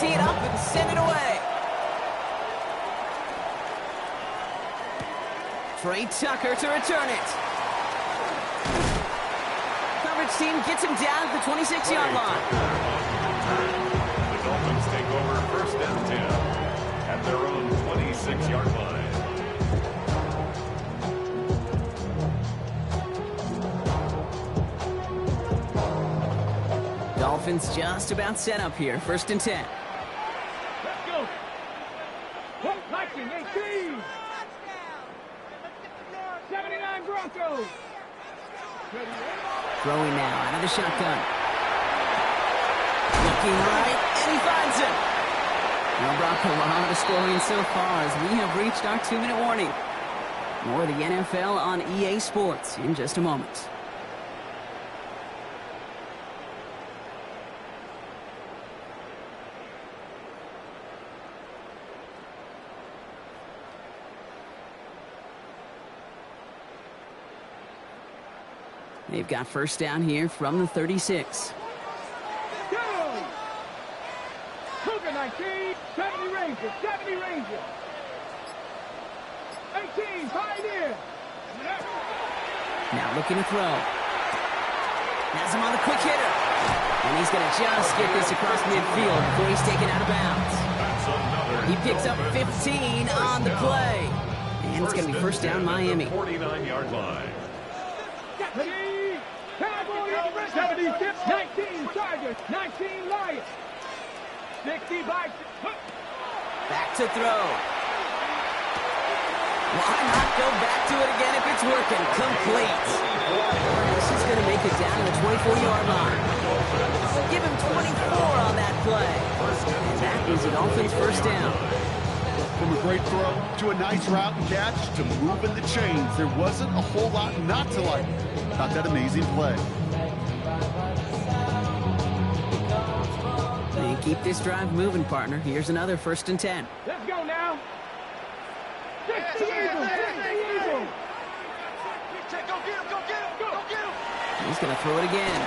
tee it up and send it away. Trey Tucker to return it. Coverage team gets him down at the 26-yard line. The Dolphins take over first and 10 at their own 26-yard line. Dolphins just about set up here. First and 10. Let's go. Lightning, 18. 79 Broncos. Throwing now out of the shotgun. Looking right, and he finds him. Now, Bronco, a lot of scoring so far as we have reached our 2-minute warning. More of the NFL on EA Sports in just a moment. They've got first down here from the 36. Go! Cougar 19, 70 Rangers, 70 Rangers. 18, Pioneer. Now looking to throw. Has him on the quick hitter. And he's going to just get this across midfield before he's taken out of bounds. He picks up 15 on the play. And it's going to be first down Miami. 49-yard line. 70, 19 Tigers, 19 Lions. 60 by... Back to throw. Why not go back to it again if it's working? Complete. This is going to make it down to the 24-yard line. Give him 24 on that play. And that is the Dolphins' first down. From a great throw to a nice route and catch to moving the chains, there wasn't a whole lot not to like about that amazing play. And keep this drive moving, partner. Here's another first and 10. Let's go now. 60 Eagles, 60 Eagles. He's going to throw it again.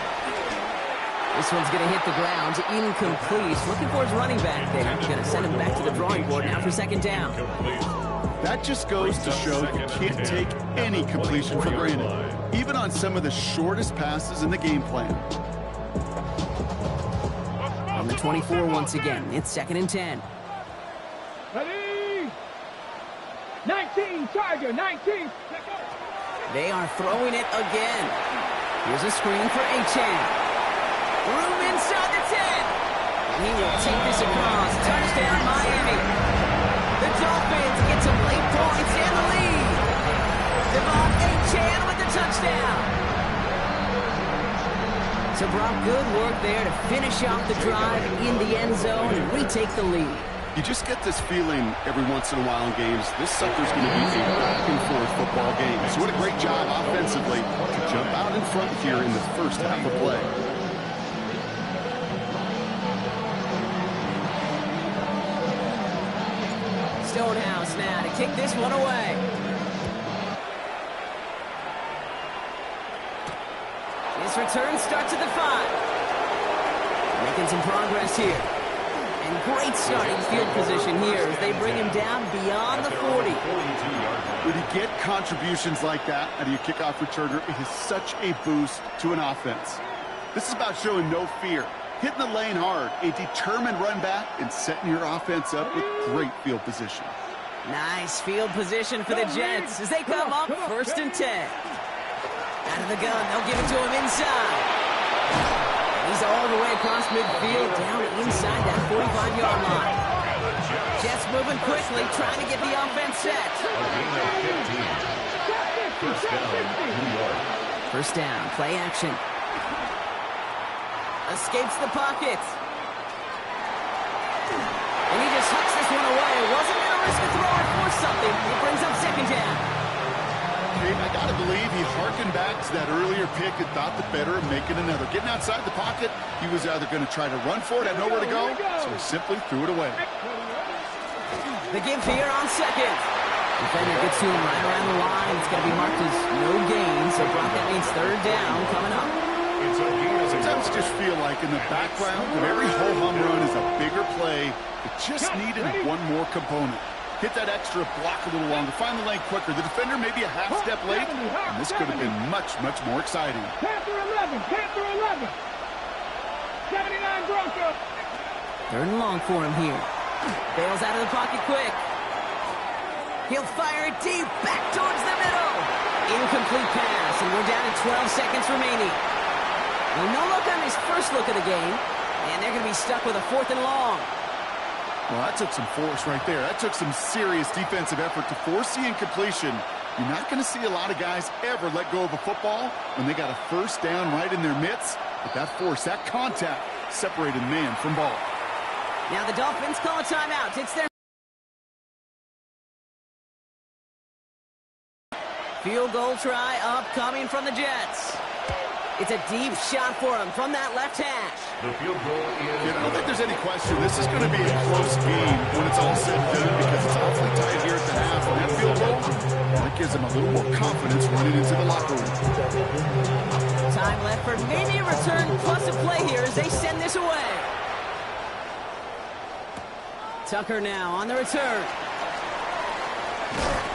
This one's going to hit the ground. Incomplete. Looking for his running back there. Going to send him back to the drawing board now for second down. That just goes to show you can't take any completion for granted, even on some of the shortest passes in the game plan. On the 24 once again. It's second and 10. Ready? 19 Tiger, 19. They are throwing it again. Here's a screen for Achane. Room inside the 10. And he will take this across. Touchdown, Miami. The Dolphins get some late points and the lead. Devon Achane with the touchdown. So, Brock, good work there to finish off the drive in the end zone and retake the lead. You just get this feeling every once in a while in games. This sucker's going to be a back-and-forth football game. So what a great job offensively to jump out in front here in the first half of play. Stonehouse now to kick this one away. His return starts at the 5. Making some progress here. And great starting field position here as they bring him down beyond the 40. When you get contributions like that out of your kickoff returner, it is such a boost to an offense. This is about showing no fear, hitting the lane hard, a determined run back, and setting your offense up with great field position. Nice field position for the Jets as they come up first and 10. Out of the gun, they'll give it to him inside. He's all the way across midfield, down inside that 45-yard line. Jets moving quickly, trying to get the offense set. First down, play action. Escapes the pocket. And he just hucks this one away. Wasn't going to risk a throw or force something. It brings up second down. I got to believe he harkened back to that earlier pick and thought the better of making another. Getting outside the pocket, he was either going to try to run for it, had nowhere to go, so he simply threw it away. The give here on second. Defender gets to him right around the line. It's going to be marked as no gain, so Brock, that means third down coming up. Sometimes almost just feel like in the background of every ho-hum run is a bigger play that just needed one more component. Hit that extra block a little longer, find the lane quicker. The defender may be a half step late, and this could have been much, much more exciting. Panther 11, Panther 11. 79 Broncos. 3rd and long for him here. Bails out of the pocket quick. He'll fire it deep, back towards the middle. Incomplete pass, and we're down to 12 seconds remaining. Well, no look on his first look of the game, and they're going to be stuck with a 4th and long. Well, that took some force right there. That took some serious defensive effort to force the incompletion. You're not going to see a lot of guys ever let go of a football when they got a first down right in their midst. But that force, that contact, separated man from ball. Now the Dolphins call a timeout. It's their field goal try upcoming from the Jets. It's a deep shot for him from that left hash. The field goal is... I don't think there's any question. This is going to be a close game when it's all said and done because it's awfully tight here at the half. And that field goal, that gives them a little more confidence running into the locker room. Time left for maybe a return plus a play here as they send this away. Tucker now on the return.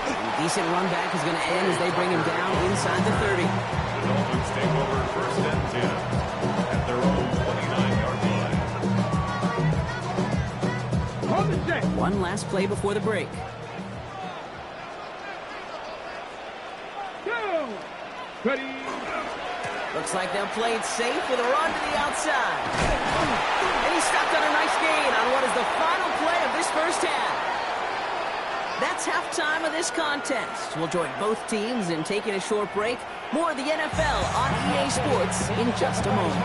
A decent run back is going to end as they bring him down inside the 30. The Dolphins take over 1st and 10 at their own 29-yard line. Hold the check. One last play before the break. Go. Ready. Looks like they'll play it safe with a run to the outside. And he stopped on a nice gain on what is the final play of this first half. That's halftime of this contest. We'll join both teams in taking a short break. More of the NFL on EA Sports in just a moment.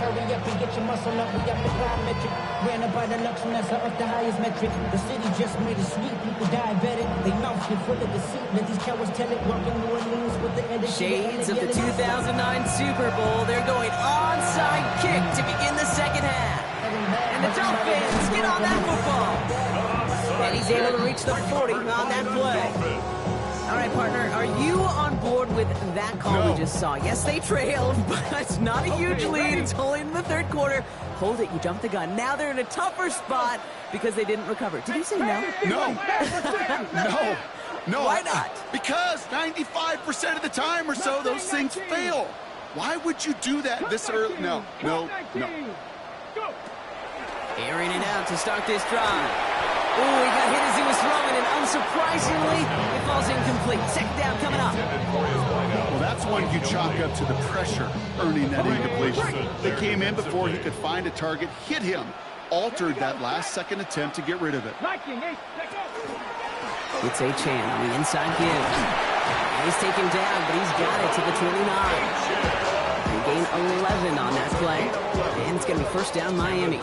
Hurry up and get your muscle up, we got the plyometric. Ran up by the Lux and that's up the highest metric. The city just made it sweet, people diabetic. They mouths get full of deceit. Let these cowards tell it, walking New Orleans with the energy. Shades of the 2009 Super Bowl. They're going onside kick to begin the second half. And the Dolphins get on that football. And he's able to reach the 40 on that play. All right, partner, are you on board with that call we just saw? Yes, they trailed, but it's not a huge lead. It's only in the 3rd quarter. Hold it, you jumped the gun. Now they're in a tougher spot because they didn't recover. Did you say no? No. No. Why not? Because 95% of the time or so, those things fail. Why would you do that this early? No. Airing it out to start this drive. Ooh, he got hit as he was throwing, and unsurprisingly, it falls incomplete. 2nd down coming up. Well, that's one you chalk up to the pressure earning that incompletion. They came in before he could find a target, hit him, altered that last-second attempt to get rid of it. It's Achane on the inside give. He's taken down, but he's got it to the 29. They gain 11 on that play, and it's going to be 1st down Miami.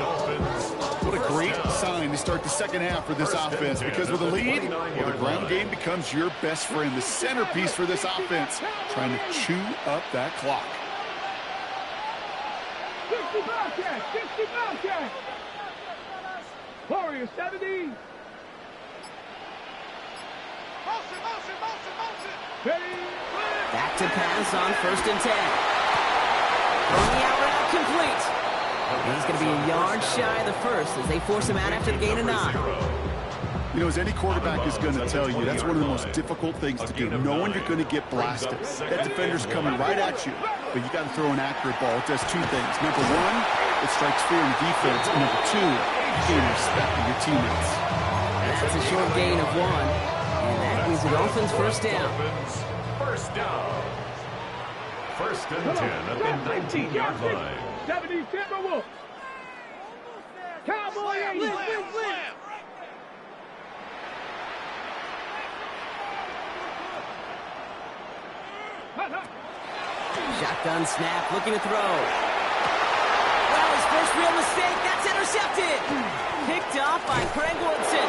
What a great sign to start the second half for this offense, because with a lead, well, the ground game becomes your best friend, the centerpiece for this offense, trying to chew up that clock. 60 Bobcats. Warriors 70. Back to pass on 1st and 10. Throwing the out route complete. And he's going to be a yard shy of the first as they force him out after the gain of 9. You know, as any quarterback is going to tell you, that's one of the most difficult things to do, knowing you're going to get blasted. That defender's coming right at you, but you got to throw an accurate ball. It does 2 things. Number 1, it strikes fear in defense, and number 2, you gain respect of your teammates. That's a short gain of 1, and that means the Dolphins 1st down. 1st down. 1st and 10 at the 19-yard line. 70 Timberwolves. Cowboy 80. Shotgun snap, looking to throw. Well, his first real mistake, that's intercepted. Picked off by Craig Woodson.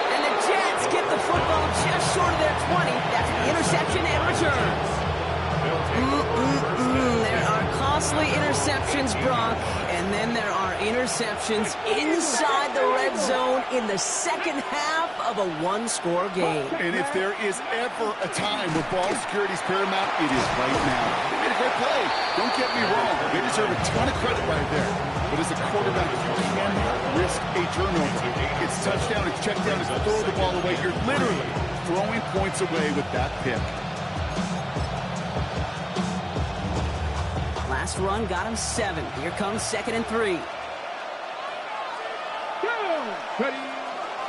And the Jets get the football just short of their 20. That's the interception and returns. There are costly interceptions, Brock, and then there are interceptions inside the red zone in the second half of a one-score game. And if there is ever a time where ball security is paramount, it is right now. They made a great play. Don't get me wrong. They deserve a ton of credit right there. But as a quarterback, you cannot risk a turnover. It's touchdown, it's check down, it's throw the ball away. You're literally throwing points away with that pick. Last run got him 7. Here comes 2nd and 3.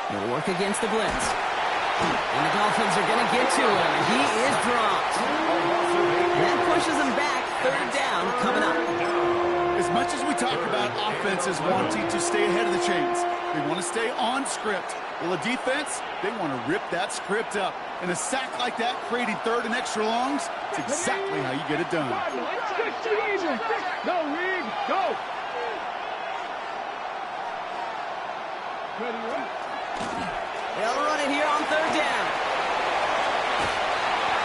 He'll work against the blitz. And the Dolphins are going to get to him. He is dropped. That pushes him back. 3rd down coming up. As much as we talk about offenses wanting to stay ahead of the chains, they want to stay on script. Well, a defense, they want to rip that script up. And a sack like that, creating 3rd and extra longs, it's exactly how you get it done. No, Reed, go. They'll run it here on 3rd down.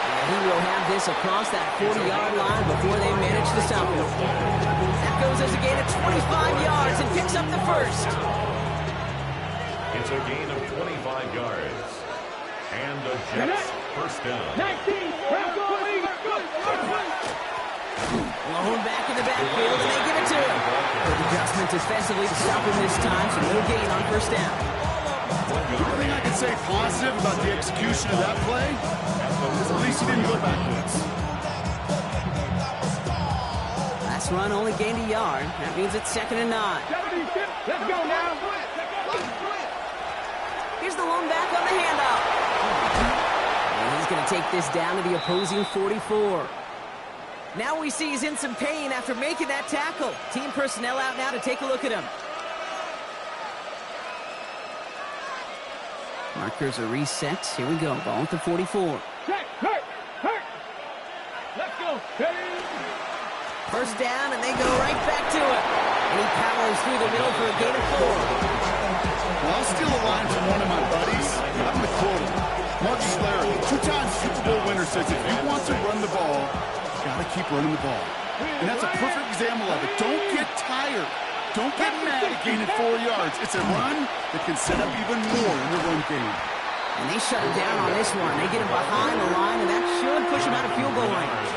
And he will have this across that 40-yard line before they manage to stop him. That goes as a gain of 25 yards and picks up the 1st. It's a gain of 25 yards. And the Jets 1st down. 19, Blown back in the backfield, and they give it to him. Good adjustment defensively to stop him this time, so no gain on 1st down. The only thing I can say positive about the execution of that play is at least he didn't go backwards. Last run only gained a yard. That means it's 2nd and 9. let's go now. Here's the lone back on the handoff. And he's going to take this down to the opposing 44. Now we see he's in some pain after making that tackle. Team personnel out now to take a look at him. Markers are reset. Here we go. Ball at the 44. Hurt. Let's go. 1st down, and they go right back to it. And he powers through the middle for a gain of 4. Well, I'll steal a line from one of my buddies. I'm going to quote him. Marcus Larry, 2-time Super Bowl winner, says if you want to run the ball, you got to keep running the ball. And that's a perfect example of it. Don't get tired. Don't get mad at gaining 4 yards. It's a run that can set up even more in the run game. And they shut him down on this one. They get him behind the line, and that should push him out of field goal range.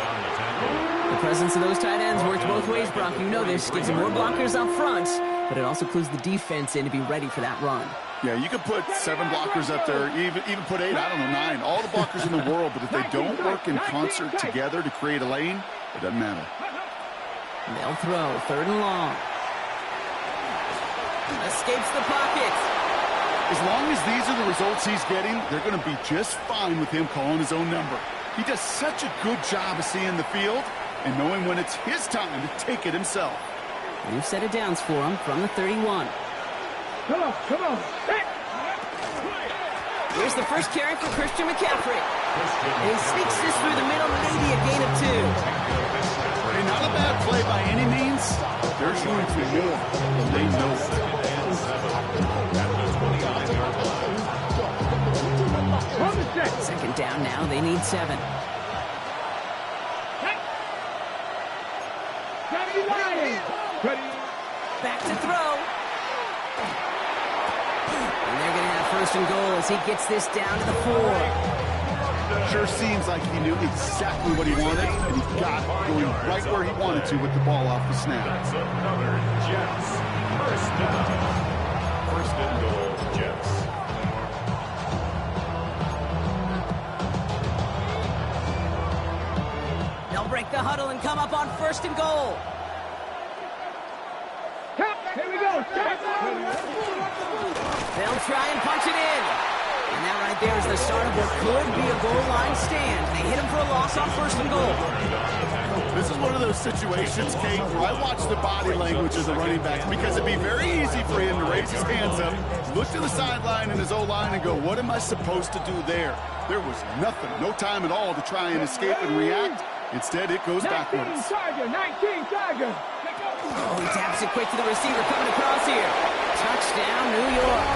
The presence of those tight ends works both ways, Brock. You know this. Gives him more blockers up front, but it also clues the defense in to be ready for that run. Yeah, you could put 7 blockers up there, even put 8, I don't know, 9. All the blockers in the world, but if they don't work in concert together to create a lane, it doesn't matter. They'll throw. 3rd and long. Escapes the pocket. As long as these are the results he's getting, they're going to be just fine with him calling his own number. He does such a good job of seeing the field and knowing when it's his time to take it himself. New set of downs for him from the 31. Come on. Here's the first carry for Christian McCaffrey. And he sneaks this through the middle, maybe a gain of 2. Hey, not a bad play by any means. There's room for more. They know it. 2nd down now. They need 7. Back to throw. And they're going to have 1st and goal as he gets this down to the 4. Sure seems like he knew exactly what he wanted, and he got going right where he wanted to with the ball off the snap. That's another Jets 1st down. 1st and goal, Jets. They'll break the huddle and come up on 1st and goal. Here we go. They'll try and punch it in. And that right there is the start of what could be a goal line stand. They hit him for a loss on 1st and goal. This is one of those situations, Kate, where I watch the body language of the running back because it'd be very easy for him to raise his hands up, look to the sideline in his O-line and go, what am I supposed to do there? There was nothing, no time at all to try and escape and react. Instead, it goes backwards. 19 Tiger. Oh, he taps it quick to the receiver coming across here. Touchdown, New York.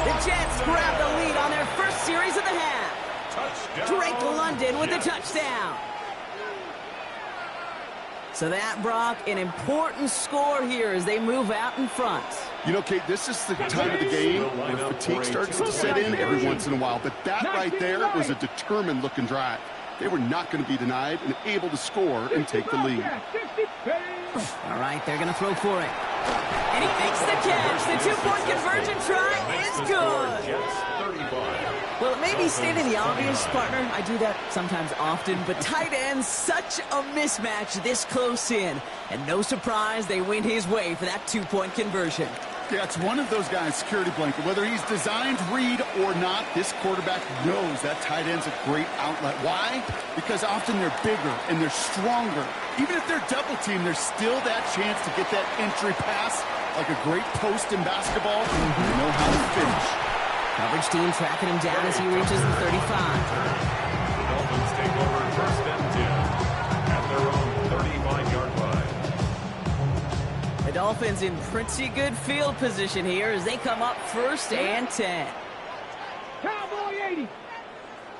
The Jets grab the lead on their first series of the half. Touchdown. Drake London with the touchdown. So that, Brock, an important score here as they move out in front. You know, Kate, this is the time of the game where fatigue starts to set in every once in a while. But that right there was a determined-looking drive. They were not going to be denied and able to score and take the lead. All right, they're going to throw for it. And he makes the catch. The two-point conversion try is good. Well, it may be stating the obvious, partner. I do that sometimes often, but tight ends, such a mismatch this close in. And no surprise, they went his way for that two-point conversion. Yeah, it's one of those guys' security blanket. Whether he's designed read or not, this quarterback knows that tight end's a great outlet. Why? Because often they're bigger and they're stronger. Even if they're double-teamed, there's still that chance to get that entry pass like a great post in basketball. They know how to finish. Coverage team tracking him down as he reaches the 35. The Dolphins take over first and 10 at their own 35-yard line. The Dolphins in pretty good field position here as they come up first and 10. Cowboy 80.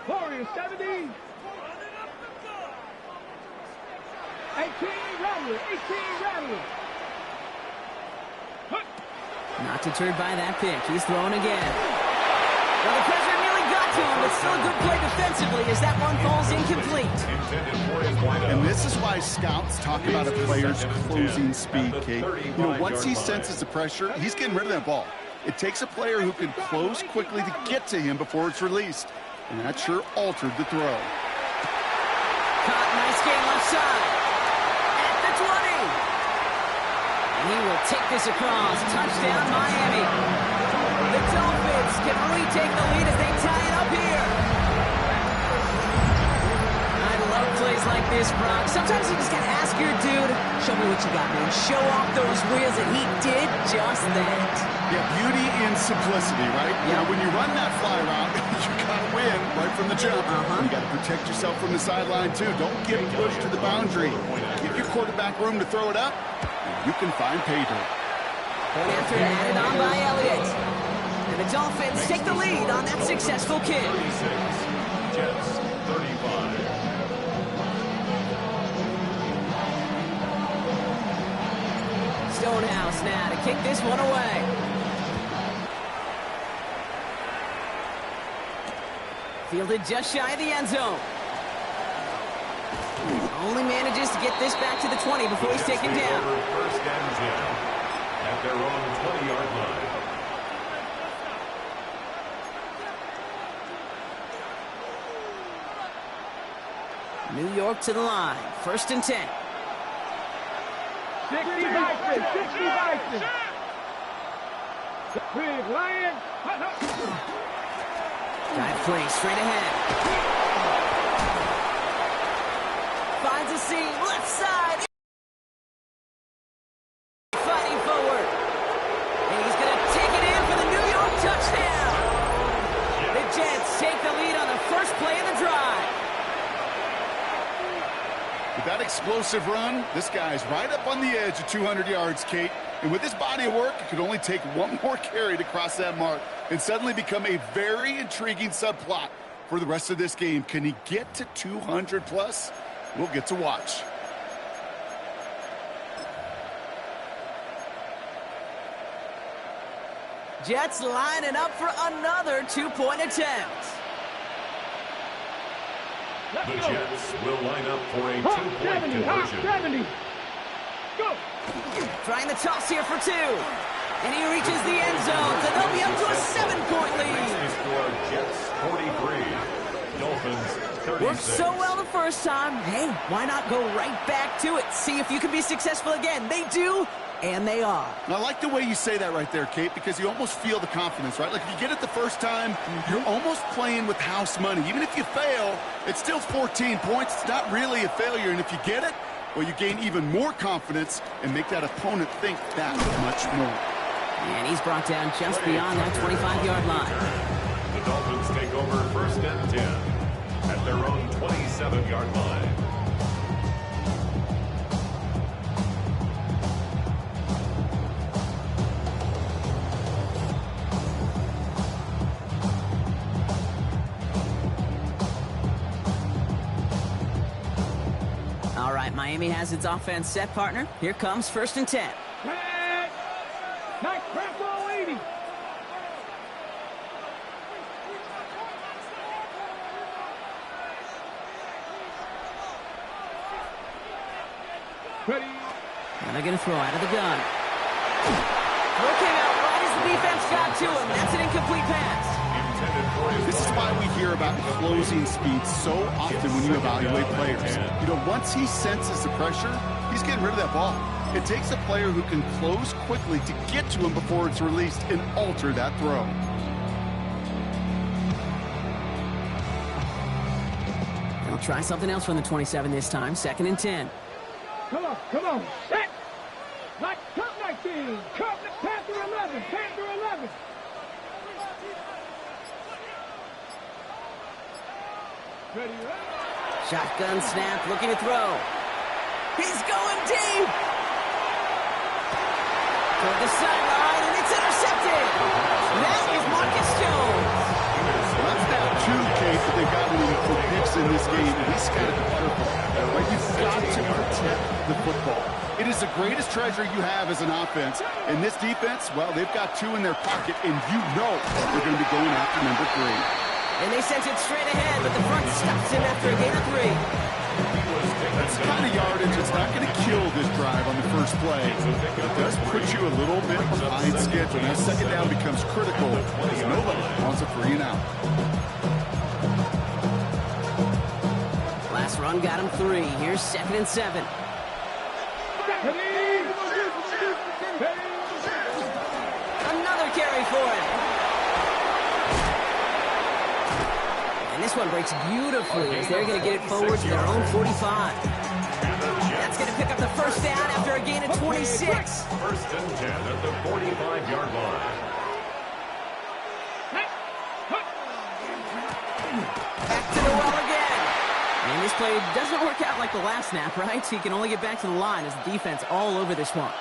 Warriors 70. 18 Rattler. 18 Rattler. Not deterred by that pick. He's throwing again. Well, the pressure nearly got to him, but still a good play defensively as that one falls incomplete. And this is why scouts talk about a player's closing speed, Kate. You know, once he senses the pressure, he's getting rid of that ball. It takes a player who can close quickly to get to him before it's released. And that sure altered the throw. Caught, nice game left side. At the 20. And he will take this across. Touchdown, Miami. The Dolphins can retake the lead as they tie it up here. I love plays like this, Brock. Sometimes you just gotta ask your dude, show me what you got, man. Show off those wheels, and he did just that. Yeah, beauty in simplicity, right? Yeah. You know, when you run that fly route, you gotta win right from the jump. You gotta protect yourself from the sideline, too. Don't get pushed to the boundary. Give your quarterback room to throw it up, and you can find pay dirt. Point after added on by Elliott. And the Dolphins take the lead on that successful kick. 36, Jets 35. Stonehouse now to kick this one away. Fielded just shy of the end zone. Only manages to get this back to the 20 before he's taken down. First and 10 at their own 20-yard line. New York to the line. First and 10. 60 Bison. 60 Bison. Big Lion. Dive play straight ahead. Finds a seam. Left side. Fighting forward. And he's going to take it in for the New York touchdown. The Jets take the lead on the first play of the drive. With that explosive run, this guy's right up on the edge of 200 yards, Kate. And with his body of work, it could only take one more carry to cross that mark and suddenly become a very intriguing subplot for the rest of this game. Can he get to 200 plus? We'll get to watch. Jets lining up for another two-point attempt. The Jets will line up for a two-point conversion. 70. Go. Trying the toss here for two. And he reaches the end zone, so they'll be up to a 7-point lead. They score Jets 43, Dolphins 36. Worked so well the first time. Hey, why not go right back to it? See if you can be successful again. They do, and they are. And I like the way you say that right there, Kate, because you almost feel the confidence, right? Like if you get it the first time, you're almost playing with house money. Even if you fail, it's still 14 points. It's not really a failure. And if you get it, well, you gain even more confidence and make that opponent think that much more. And he's brought down just beyond that 25-yard line. The Dolphins take over first and 10 at their own 27-yard line. All right, Miami has its offense set, partner. Here comes 1st and 10. Nice press ball 80. Ready. And they're going to throw out of the gun. Throw came out right as the defense got to him. That's an incomplete pass. This is why we hear about closing speed so often when you evaluate players. You know, once he senses the pressure, he's getting rid of that ball. It takes a player who can close quickly to get to him before it's released and alter that throw. They'll try something else from the 27 this time. 2nd and 10. Come on, come on. Set. Like Cup 19. Cup Panther 11. Panther 11. Ready, ready. Shotgun snap, looking to throw. He's going deep. Toward the sideline, and it's intercepted. That is Marcus Jones. Well, that's now 2, Kate, that they've gotten him for picks in this game, and he's got to be careful. Right? You've got to protect the football. It is the greatest treasure you have as an offense. And this defense, well, they've got 2 in their pocket, and you know they're going to be going after number 3. And they sent it straight ahead, but the front stops him after a gain of 3. That's the kind of yardage that's not going to kill this drive on the first play. But it does put you a little bit behind schedule. Now, 2nd down becomes critical because nobody wants a 3 and out. Last run got him 3. Here's 2nd and 7. Another carry for him. And this one breaks beautifully as they're going to get it forward to their own 45. That's going to pick up the 1st down after a gain of 26. 1st and 10 at the 45-yard line. Back to the well again. And this play doesn't work out like the last snap, right? So you can only get back to the line as the defense all over this one.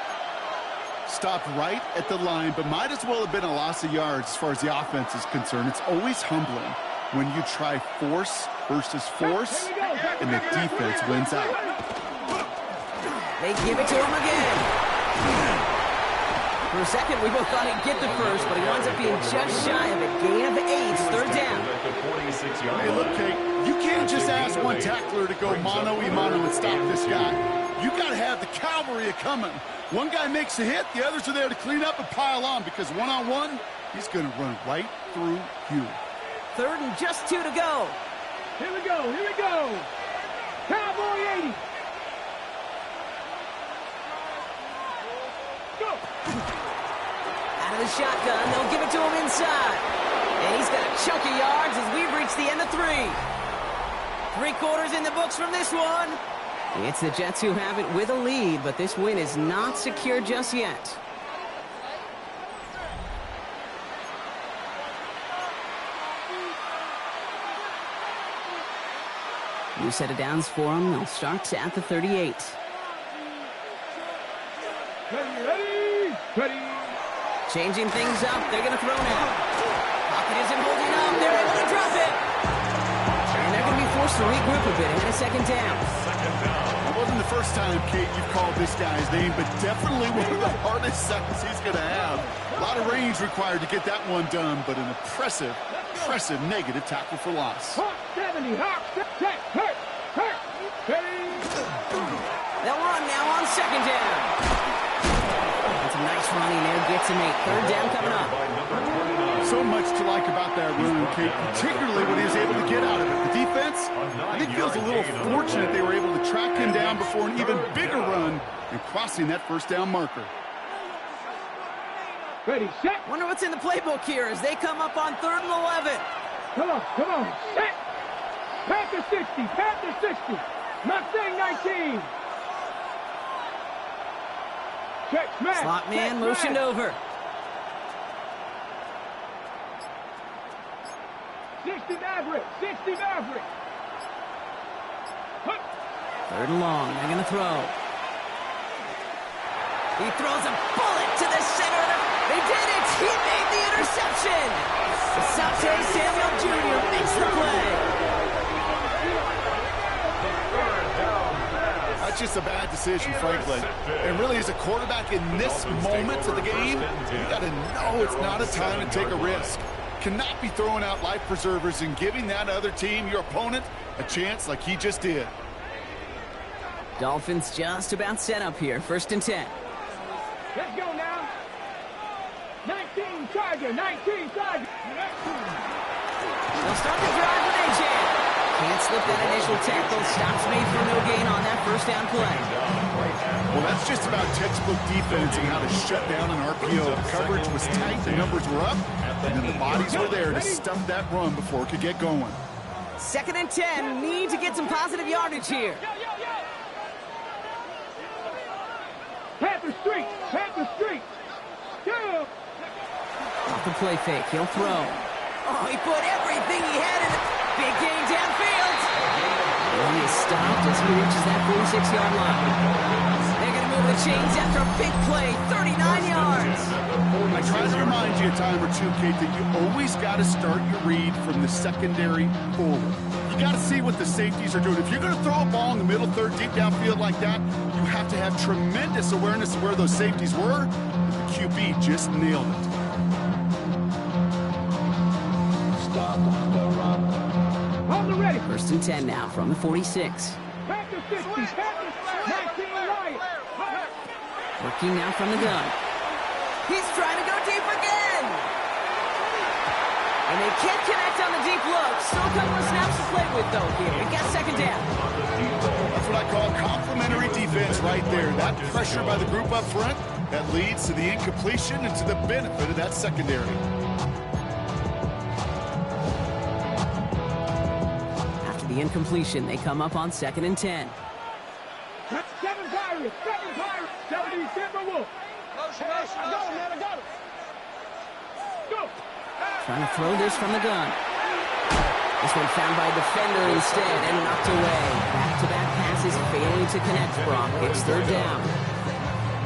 Stopped right at the line, but might as well have been a loss of yards as far as the offense is concerned. It's always humbling when you try force versus force, and the defense wins out. They give it to him again. For a second, we both thought he'd get the first, but he winds up being just shy of a gain of 8. 3rd down. Hey, look, Kate, you can't just ask one tackler to go mano-a-mano and stop this guy. You got to have the cavalry coming. One guy makes a hit, the others are there to clean up and pile on, because one-on-one, he's going to run right through you. 3rd and just 2 to go. Here we go, here we go. Cowboy 80. Go. Out of the shotgun, they'll give it to him inside. And he's got a chunk of yards as we've reached the end of 3. 3 quarters in the books from this one. It's the Jets who have it with a lead, but this win is not secure just yet. New set of downs for them. They'll start at the 38. Ready. Changing things up. They're going to throw now. Pocket isn't holding up. They're able to drop it. And they're going to be forced to regroup a bit ahead of 2nd down. It wasn't the first time, Kate, you've called this guy's name, but definitely one of the hardest seconds he's going to have. A lot of range required to get that one done, but an impressive negative tackle for loss. Hawk 70, Hawk 70, hurt. They'll run now on 2nd down. That's a nice running there. Gets him 8. 3rd down coming up. So much to like about that run, Kate, particularly what he was able to get out of it. The defense, I think, feels a little fortunate they were able to track him down before an even bigger run and crossing that 1st down marker. Ready, set. Wonder what's in the playbook here as they come up on 3rd and 11. Come on, set. Panther 60. Mustang 19. Check, smash. Slot man motioned over. 60 Maverick. 3rd and long. They're going to throw. He throws a bullet to the center. They did it. He made the interception. Asante Samuel Jr. makes the play. That's just a bad decision, frankly. And really, as a quarterback in this moment of the game, you got to know it's not a time to take a risk. Cannot be throwing out life preservers and giving that other team, your opponent, a chance like he just did. Dolphins just about set up here. 1st and 10. Let's go now. 19 Tiger, 19 Tiger. They'll start the drive with Achane. Can't slip that initial tackle. Stops made for no gain on that 1st down play. Well, that's just about textbook defense and how to shut down an RPO. The coverage was tight, the numbers were up, and then the bodies were there to stop that run before it could get going. 2nd and 10. Need to get some positive yardage here. Panther Street, Panther Street. Go. Off the play fake. He'll throw. Oh, he put everything he had in it. Big gain downfield. And he is stopped as he reaches that 46-yard line. They're going to move the chains after a big play. 39 yards. I try to remind you a time or two, Kate, that you always got to start your read from the secondary forward. You got to see what the safeties are doing. If you're going to throw a ball in the middle third, deep downfield like that, you have to have tremendous awareness of where those safeties were. The QB just nailed it. On the ready. 1st and 10 now from the 46. Panther 60, Panther 19 right. Working now from the gun. He's trying to go deep again. And they can't connect on the deep look. Still a couple of snaps to play with, though, here. We got 2nd down. That's what I call complementary defense right there. That pressure by the group up front, that leads to the incompletion and to the benefit of that secondary. After the incompletion, they come up on 2nd and 10. 7 Pirates, 7 Pirates, 70 Timberwolves. I got him, man, I got him. Go. Trying to throw this from the gun. This one found by a defender instead and knocked away. Back-to-back passes failing to connect. Brock. It's 3rd down.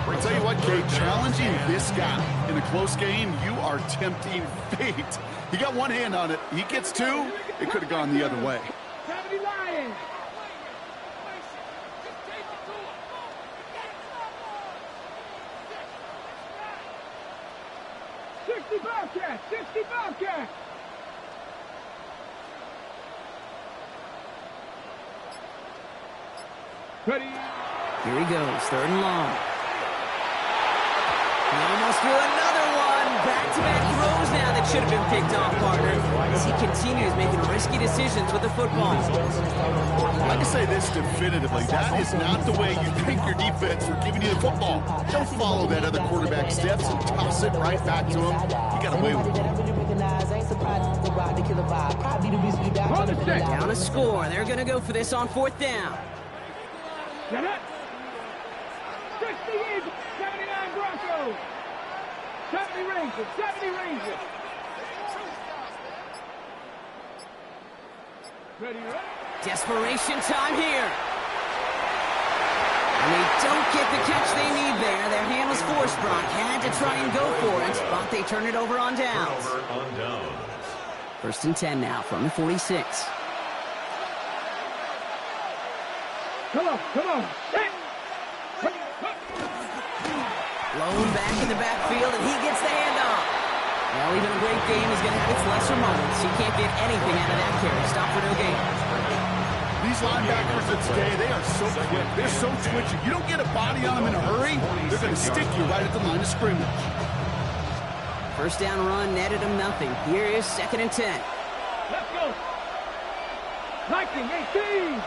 I'll tell you what, Kate, challenging this guy in a close game, you are tempting fate. He got one hand on it. He gets 2. It could have gone the other way. 70 Lions. Bobcat, 60 Bobcat. Ready. Here he goes, 3rd and long. He almost threw another one. Back-to-back throws now that should have been picked off, partner, as he continues making risky decisions with the football. I can say this definitively. That is not the way you think your defense for giving you the football. Don't follow that other quarterback steps and toss it right back to him. You got away with it. Down a score. They're going to go for this on 4th down. Get it. 60 Eagles, 79 Broncos. 70 Rangers, 70 Rangers. Ready, ready. Desperation time here. And they don't get the catch they need there. Their hand was forced. Brock had to try and go for it, but they turn it over on downs. 1st and 10 now from the 46. Come on, come on. Blown back in the backfield, and he gets the handoff. Well, even a great game is going to have its lesser moments. He can't get anything out of that carry. Stop for no gain. These linebackers of today, they are so quick. They're so twitchy. You don't get a body on them in a hurry, they're going to stick you right at the line of scrimmage. 1st down run netted him nothing. Here is 2nd and 10. Let's go. Viking, 18.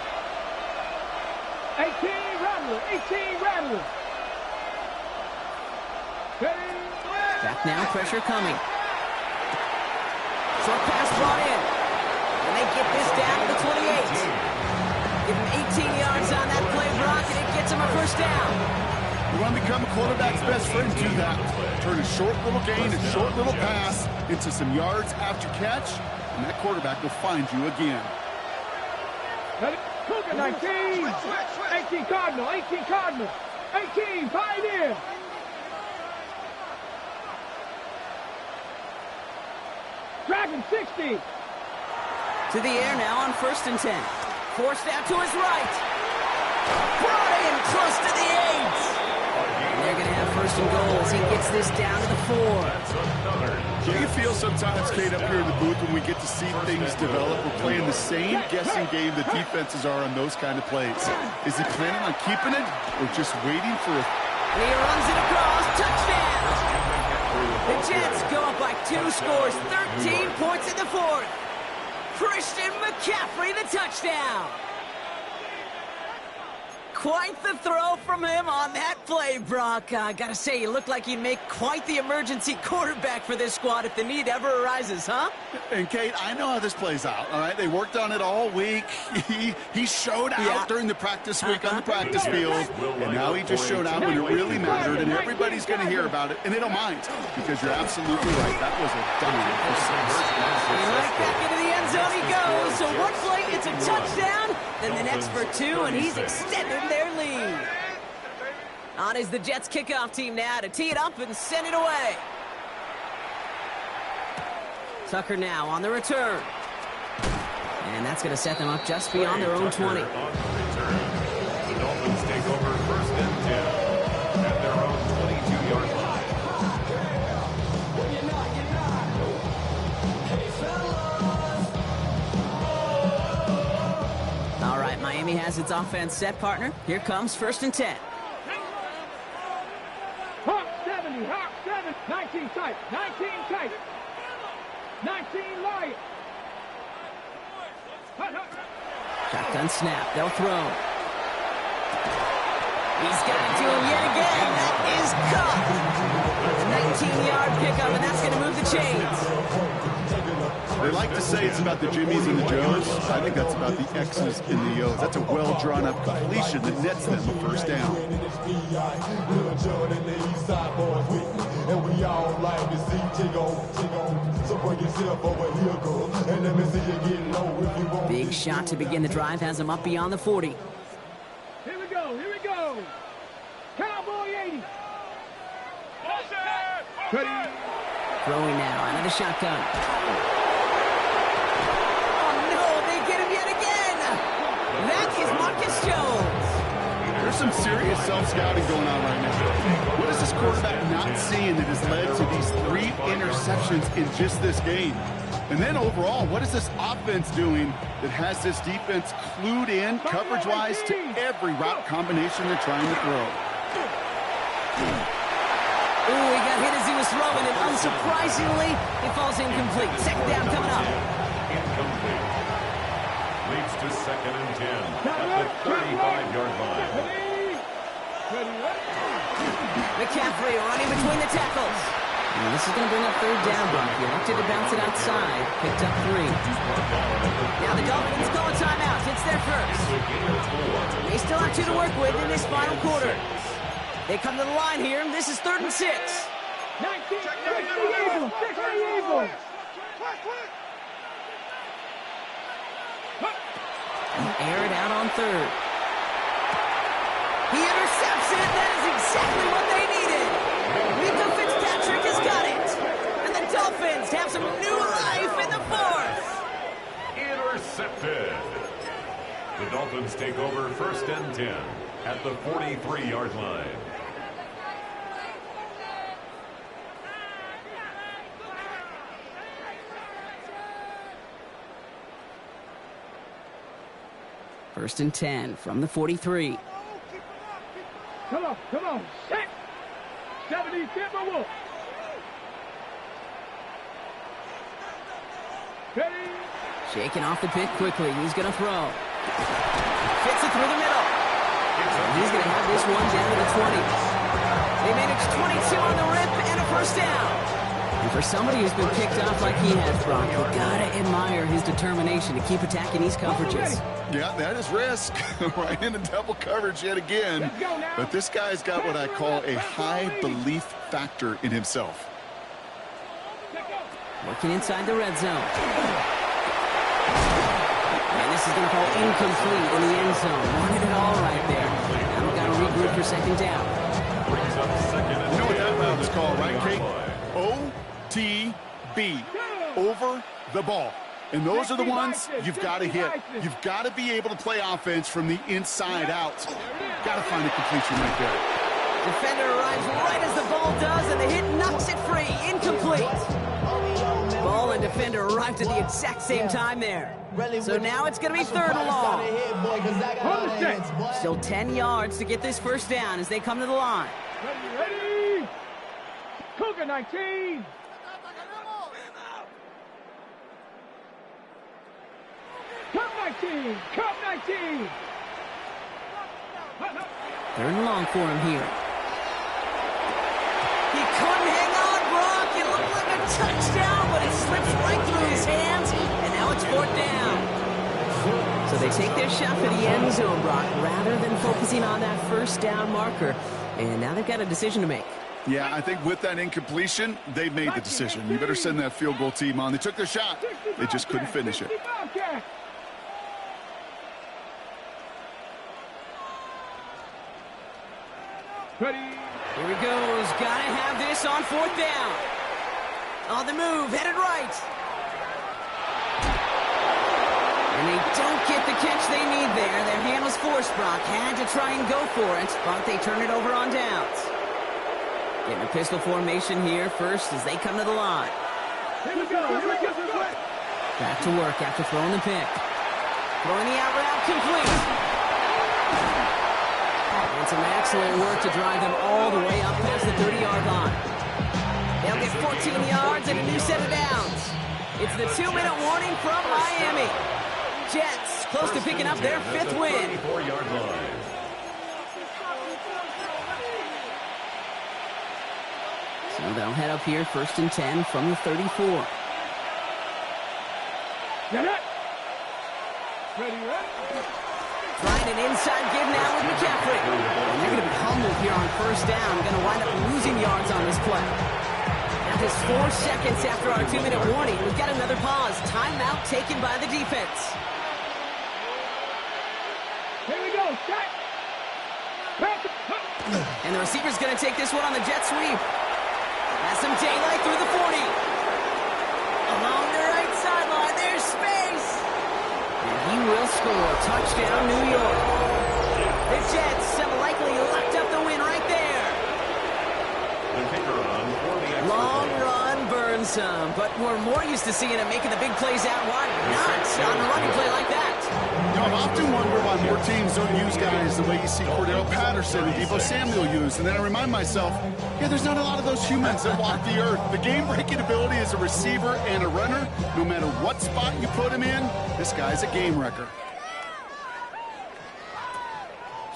18 Rattler, 18 Rattler. Back now, pressure coming. Short pass brought in. And they get this down to the 28. Give him 18 yards on that play, Brock, and it gets him a 1st down. You want to become a quarterback's best friend, do that. Turn a short little gain, a short little pass into some yards after catch, and that quarterback will find you again. Cougar 19. 18 Cardinal, 18 Cardinal. 18 Pioneer. Dragon 60. To the air now on 1st and 10. Forced out to his right. Brought in close to the 8. And they're going to have first and goal as he gets this down to the 4. Do you feel sometimes, Kate, up here in the booth when we get to see things develop? We're playing the same guessing game the defenses are on those kind of plays. Is he planning on keeping it or just waiting for a... He runs it across. Touchdown! The Jets go up by 2 scores, 13 points in the 4th. Christian McCaffrey, the touchdown. Quite the throw from him on that play, Brock. I gotta say, you look like you'd make quite the emergency quarterback for this squad if the need ever arises, huh? And, Kate, I know how this plays out, all right? They worked on it all week. He showed out during the practice week on the practice field, and now he just showed out when it really mattered, and everybody's going to hear about it, and they don't mind, because you're absolutely right. That was a dime for 6. Right back into the end zone he goes. So one play, it's a touchdown, then the next for 2, and he's extended their lead. On is the Jets kickoff team now to tee it up and send it away. Tucker now on the return. And that's going to set them up just beyond their own 20. The Dolphins take over first and 10 at their own 22-yard line. All right, Miami has its offense set, partner. Here comes first and 10. Hawk 70, Hawk 7, 19 tight, 19 tight, 19 Lions. Shotgun snap, they'll throw. He's got it to him yet again. That is caught. 19-yard pickup, and that's going to move the chains. They like to say it's about the Jimmies and the Joes. I think that's about the X's and the O's. That's a well-drawn-up completion that nets them a first down. Big shot to begin the drive has him up beyond the 40. Here we go, here we go. Cowboy 80. Ready. Throwing now, another shotgun. Oh no, they get him yet again. That is Marcus Jones. There's some serious self-scouting going on right now. What is this quarterback not seeing that has led to these 3 interceptions in just this game? And then overall, what is this offense doing that has this defense clued in coverage-wise to every route combination they're trying to throw? Ooh, he got hit as he was throwing it. Unsurprisingly, it falls incomplete. Second down coming up. Incomplete. Leads to second and 10 at the 35-yard line. McCaffrey running between the tackles. And this is going to bring up third down, Brock. He elected to bounce it outside. Picked up 3. Now the Dolphins call a timeout. It's their first. They still have 2 to work with in this final quarter. They come to the line here. This is 3rd and 6. 19, 60 Eagles, 60 Eagles. Air it out on 3rd. He intercepts it. That is exactly what they needed. Mika Fitzpatrick has got it. And the Dolphins have some new life in the 4th. Intercepted. The Dolphins take over first and 10 at the 43-yard line. First and 10 from the 43. Come on, come on. Set. 70 Timberwolves. Ready. Shaking off the pick quickly. He's going to throw. Fits it through the middle. And he's going to have this one down to the 20. They managed 22 on the rip and a first down. And for somebody who's been picked off like he has, Brock, you got to admire his determination to keep attacking these coverages. Yeah, that is risk. Right into double coverage yet again. But this guy's got what I call a high belief factor in himself. Working inside the red zone. And this is going to fall incomplete in the end zone. Wanted it all right there. Now we've got to regroup for second down. You know what that route is called, right, Kate? OTB. Over the ball. And those are the ones you've got to hit. You've got to be able to play offense from the inside out. Got to find a completion right there. Defender arrives right as the ball does, and the hit knocks it free. Incomplete. Ball and defender arrived at the exact same time there. So now it's going to be 3rd and long. Still 10 yards to get this first down as they come to the line. Ready? Cougar 19. Cup 19. Cup 19. 3rd and long for him here. He couldn't hang on, Brock. It looked like a touchdown, but it slips right through his hands, and now it's 4th down. So they take their shot for the end zone, Brock, rather than focusing on that first down marker. And now they've got a decision to make. Yeah, I think with that incompletion, they've made the decision. You better send that field goal team on. They took their shot. They just couldn't finish it. Ready? Here he goes. Gotta have this on 4th down. On the move, headed right. And they don't get the catch they need there. Their hand was forced, Brock. Had to try and go for it, but they turn it over on downs. Getting a pistol formation here first as they come to the line. Here we go. Here we go. Back to work after throwing the pick. Throwing the out route complete. And some excellent work to drive them all the way up past the 30-yard line. They'll get 14 yards and a new set of downs. It's the 2-minute warning from Miami. Jets close to picking up their 5th win. 34-yard line. So they'll head up here 1st and 10 from the 34. Get it. Ready, ready. Trying an inside give now with McCaffrey. And they're going to be humbled here on 1st down. Going to wind up losing yards on this play. Now just 4 seconds after our 2-minute warning, we've got another pause. Timeout taken by the defense. Here we go. Set. And the receiver's going to take this one on the jet sweep. Has some daylight through the 40. Along the right sideline, there's space. And he will score. Touchdown, New York. The Jets have likely locked up the win right there. The kicker on for the extra Long point. run burns some, but we're more used to seeing him making the big plays out wide. Not on a running play like that. You know, I've often wondered why more teams don't use guys the way you see Cordell Patterson and Deebo Samuel use. And then I remind myself, yeah, there's not a lot of those humans that walk the earth. The game-breaking ability as a receiver and a runner, no matter what spot you put him in, this guy's a game wrecker.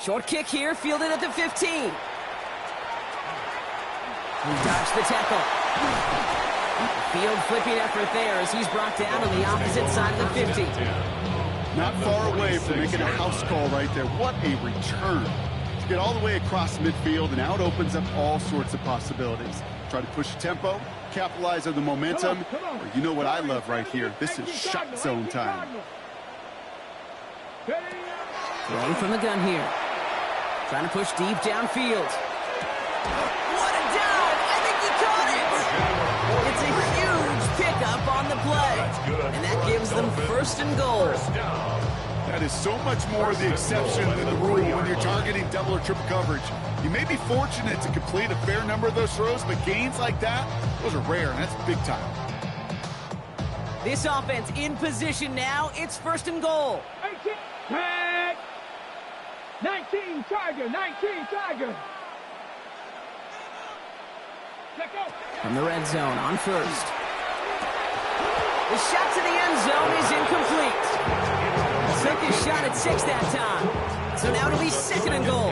Short kick here, fielded at the 15. He dodged the tackle. Field flipping effort there as he's brought down on the opposite side of the 50. Not far away from making a house call right there. What a return. To get all the way across midfield, and now it opens up all sorts of possibilities. Try to push the tempo, capitalize on the momentum. Or you know what I love right here. This is shot zone time. Throwing from the gun here. Trying to push deep downfield. What a dive! I think he caught it! It's a huge pickup on the play. And that gives them 1st and goal. That is so much more the exception than the rule when you're targeting double or triple coverage. You may be fortunate to complete a fair number of those throws, but gains like that, those are rare, and that's big time. This offense in position now. It's 1st and goal. 19 Tiger, 19 Tiger. Let go. From the red zone on 1st. The shot to the end zone is incomplete. Took his shot at 6 that time. So now it'll be 2nd and goal.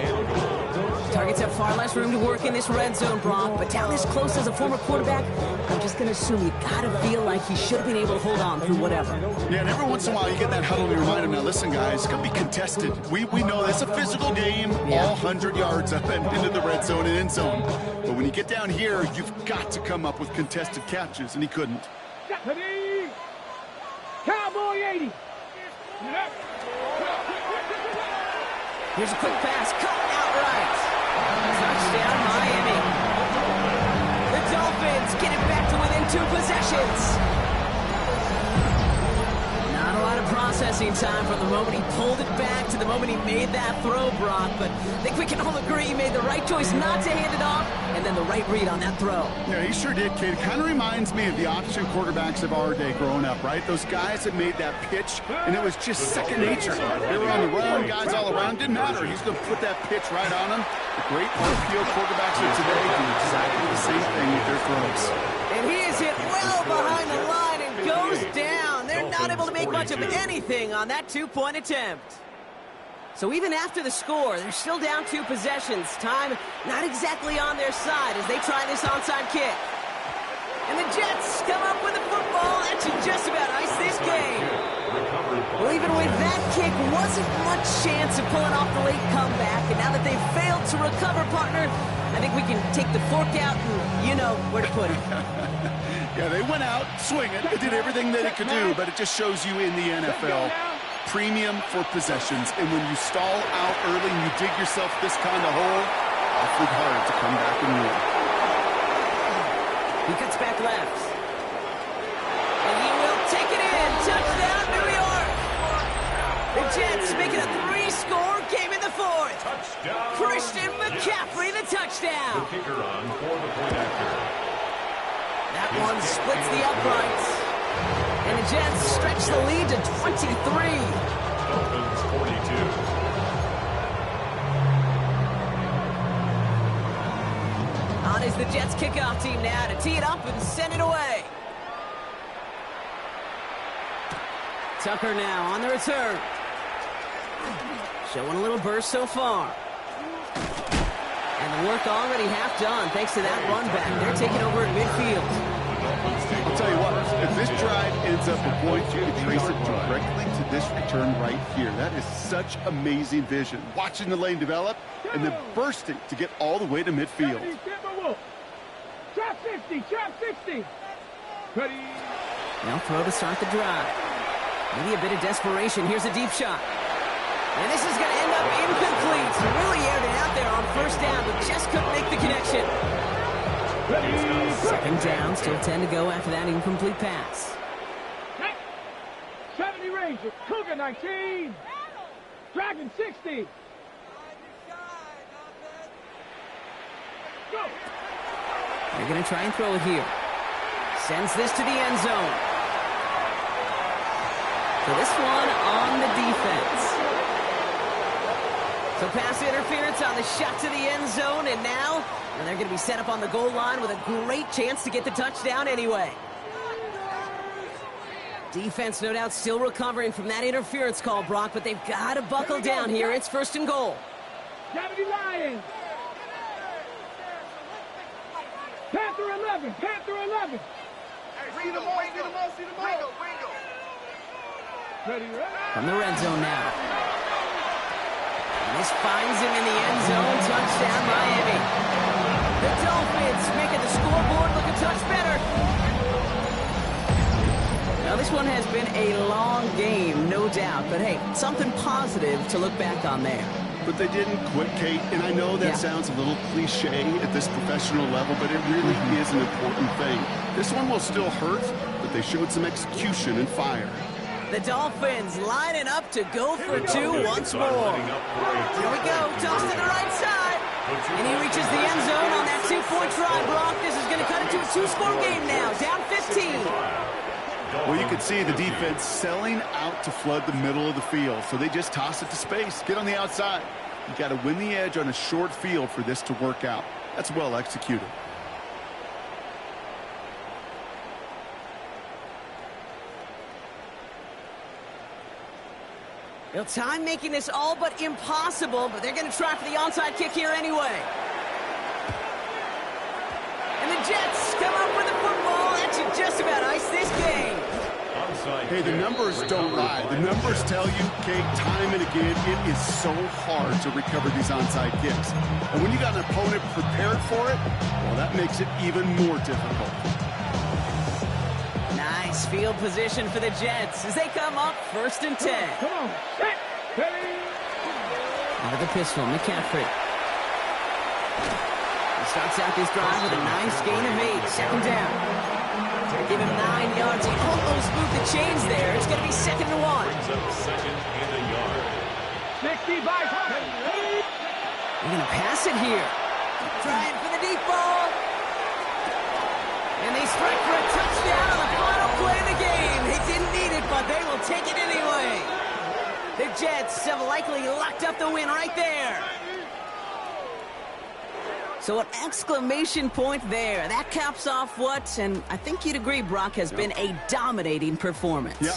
Targets have far less room to work in this red zone, Brock, but down this close as a former quarterback, I'm just going to assume you got to feel like he should have been able to hold on through whatever. Yeah, and every once in a while you get that huddle and you remind him, now listen, guys, it's going to be contested. We know it's a physical game, all 100 yards up and into the red zone and end zone. But when you get down here, you've got to come up with contested catches, and he couldn't. Ready. Cowboy 80. Here's a quick pass, caught outright. Touchdown, Miami. The Dolphins get it back to within 2 possessions. processing time from the moment he pulled it back to the moment he made that throw, Brock. But I think we can all agree he made the right choice not to hand it off, and then the right read on that throw. Yeah, he sure did, kid. It kind of reminds me of the option quarterbacks of our day growing up, right? Those guys that made that pitch, and it was just second nature. They were on the run, guys all around. Didn't matter. He's going to put that pitch right on them. The great RPO quarterbacks of today do exactly the same thing with their throws. And he is hit well behind the line and goes down. They're not able to make much of anything on that two-point attempt. So even after the score, they're still down 2 possessions. Time not exactly on their side as they try this onside kick. And the Jets come up with a football that should just about ice this game. Well, even with that kick, wasn't much chance of pulling off the late comeback. And now that they've failed to recover, partner, I think we can take the fork out and you know where to put it. Yeah, they went out swinging. They did everything that it could do, but it just shows you in the NFL, premium for possessions. And when you stall out early and you dig yourself this kind of hole, awfully hard to come back and win. He cuts back left. And he will take it in. Touchdown, New York. The Jets make it a 3-score game in the 4th. Touchdown. Christian McCaffrey, the touchdown. The kicker on for the point after. That one splits the uprights. And the Jets stretch the lead to 23. Dolphins 42. On is the Jets kickoff team now to tee it up and send it away. Tucker now on the return. Showing a little burst so far. And the work already half done thanks to that run back. They're taking over at midfield. I'll tell you what, if this drive ends up a point, you can trace it directly to this return right here. That is such amazing vision. Watching the lane develop and then bursting to get all the way to midfield. Trap 60, trap 60. Ready. Now throw to start the drive. Maybe a bit of desperation. Here's a deep shot. And this is going to end up incomplete. Really aired it out there on first down, but just couldn't make the connection. Second down, still 10 to go after that incomplete pass. 70 Rangers, Cougar 19. Dragon 60. Go. They're going to try and throw it here. Sends this to the end zone. So this one on the defense. So pass interference on the shot to the end zone, and now they're going to be set up on the goal line with a great chance to get the touchdown anyway. Defense, no doubt, still recovering from that interference call, Brock, but they've got to buckle down here. It's 1st and goal. 70 Lions. Panther 11, Panther 11. See the ball, see the ball, see the ball. Ready, ready. From the red zone now. And this finds him in the end zone. Touchdown, Miami. The Dolphins making the scoreboard look a touch better. Now, this one has been a long game, no doubt. But, hey, something positive to look back on there. But they didn't quit, Kate, and I know that sounds a little cliche at this professional level, but it really is an important thing. This one will still hurt, but they showed some execution and fire. The Dolphins lining up to go for 2 once more. Here we go, toss to the right side. And he reaches the end zone on that 2-point try, Brock. This is going to cut it to a 2-score game now, down 15. Well, you can see the defense selling out to flood the middle of the field, so they just toss it to space. Get on the outside. You got to win the edge on a short field for this to work out. That's well executed. Well, time making this all but impossible, but they're going to try for the onside kick here anyway. And the Jets come up with the football. That should just about ice this game. Hey, the numbers don't lie. The numbers tell you, Kate, time and again, it is so hard to recover these onside kicks. And when you got an opponent prepared for it, well, that makes it even more difficult. Nice field position for the Jets as they come up 1st and 10. Come on, set, ready. Out of the pistol, McCaffrey. He starts out this drive with a nice gain of 8. 2nd down. Give him 9 yards. He almost moved the chains there. It's going to be 2nd and 1. Brings up 2nd and a yard. 60 by They're going to pass it here. Trying for the deep ball. And they strike for a touchdown on the final play of the game. They didn't need it, but they will take it anyway. The Jets have likely locked up the win right there. So an exclamation point there. That caps off what, and I think you'd agree, Brock, has been a dominating performance. Yeah.